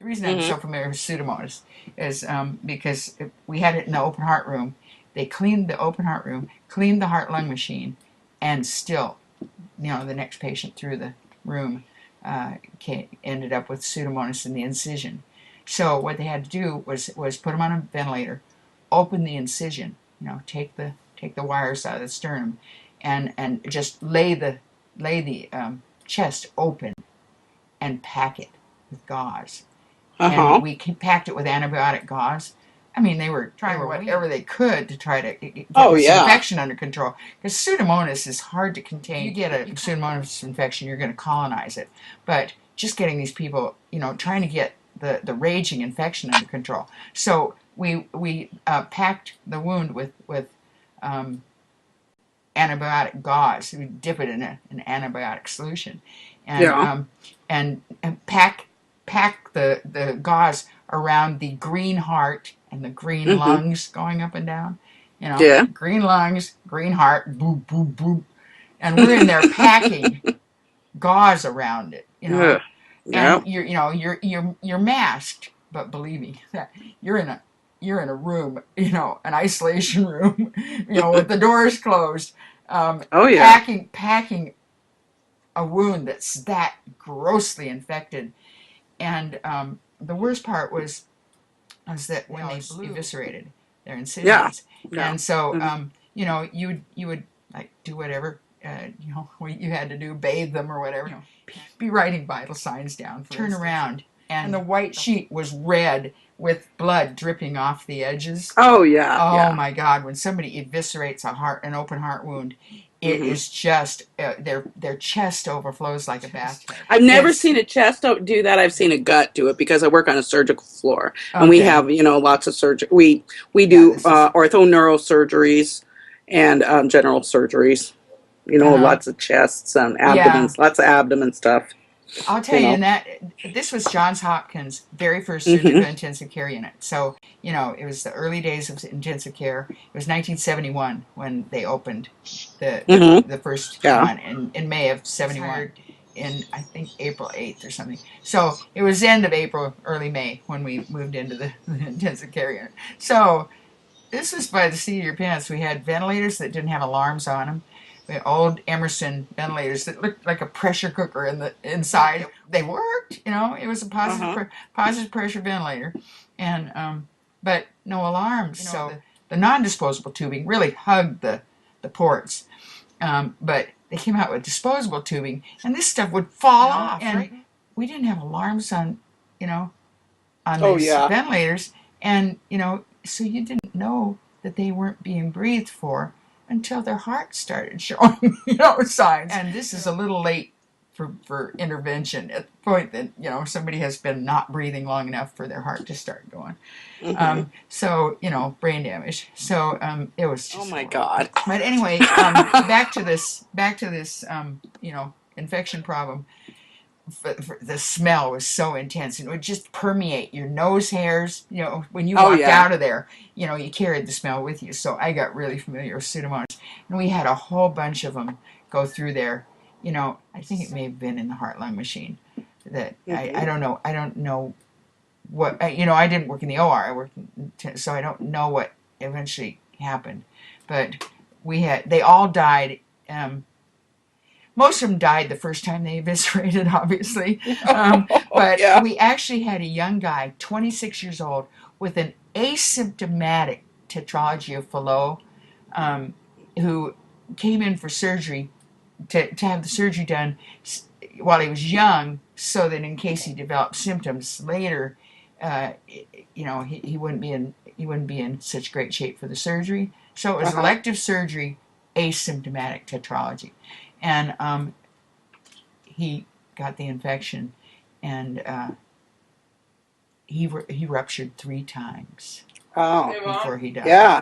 The reason I'm Mm-hmm. so familiar with pseudomonas is because we had it in the open heart room. They cleaned the open heart room, cleaned the heart lung machine, and still, the next patient through the room ended up with pseudomonas in the incision. So what they had to do was put them on a ventilator, open the incision, take the wires out of the sternum, and just lay the chest open and pack it with gauze. And Uh-huh. we packed it with antibiotic gauze. I mean, they were trying whatever they could to try to get Oh this yeah. infection under control. Because Pseudomonas is hard to contain. If you get a Pseudomonas infection, you're going to colonize it. But just getting these people, trying to get the raging infection under control. So we packed the wound with um, antibiotic gauze. We dip it in an antibiotic solution, and Yeah. um, and pack the gauze around the green heart and the green Mm-hmm. lungs going up and down. Yeah. Green lungs, green heart, boop boop boop, and we're in there packing gauze around it. Yeah. And Yeah. you're masked, but believe me, that you're in a you're in a room, an isolation room, with the doors closed, Oh yeah. packing a wound that's that grossly infected. And the worst part was that when they eviscerated their Yeah. incisions, Yeah. and so Mm-hmm. you would like do whatever what you had to do, bathe them or whatever, be writing vital signs down. Turn around, and the white sheet was red with blood dripping off the edges. Oh yeah. Oh Yeah. my God! When somebody eviscerates an open heart wound, it Mm-hmm. is just their chest overflows like a bathtub. I've never It's seen a chest do that. I've seen a gut do it because I work on a surgical floor and we okay. have, lots of surgery. We Yeah, do this is orthoneurosurgeries and general surgeries. uh-huh. Lots of chests and Yeah. abdomens, lots of abdomen stuff. I'll tell You you, know. and that this was Johns Hopkins' very first surgical Hmm. intensive care unit. So, it was the early days of intensive care. It was 1971 when they opened the the, Hmm. the first Yeah. one in May of 71, in I think April 8th or something. So it was end of April, early May when we moved into the intensive care unit. So this was by the seat of your pants. We had ventilators that didn't have alarms on them. We had old Emerson ventilators that looked like a pressure cooker in the inside. They worked, it was a Uh-huh. positive pressure ventilator, and but no alarms. So the non-disposable tubing really hugged the ports, but they came out with disposable tubing, and this stuff would fall off, and we didn't have alarms you know, on Oh these yeah. ventilators, and so you didn't know that they weren't being breathed for until their heart started showing signs. And this is a little late for intervention at the point that somebody has been not breathing long enough for their heart to start going. Hmm. So brain damage. So it was Oh just my horrible. God. But anyway, back to this infection problem. The smell was so intense, and it would just permeate your nose hairs. When you Oh walked yeah. out of there, you carried the smell with you. So I got really familiar with Pseudomonas, and we had a whole bunch of them go through there. I think it may have been in the heart lung machine. That I Hmm. don't know. I don't know what I didn't work in the OR. I worked so I don't know what eventually happened, but they all died. Most of them died the first time they eviscerated, obviously. But Yeah. we actually had a young guy, 26 years old, with an asymptomatic tetralogy of Fallot, um, who came in for surgery to have the surgery done while he was young, so that in case he developed symptoms later, uh, he wouldn't be in such great shape for the surgery. So it was Uh-huh. elective surgery, asymptomatic tetralogy, and he got the infection, and he ruptured 3 times Oh before he died. yeah.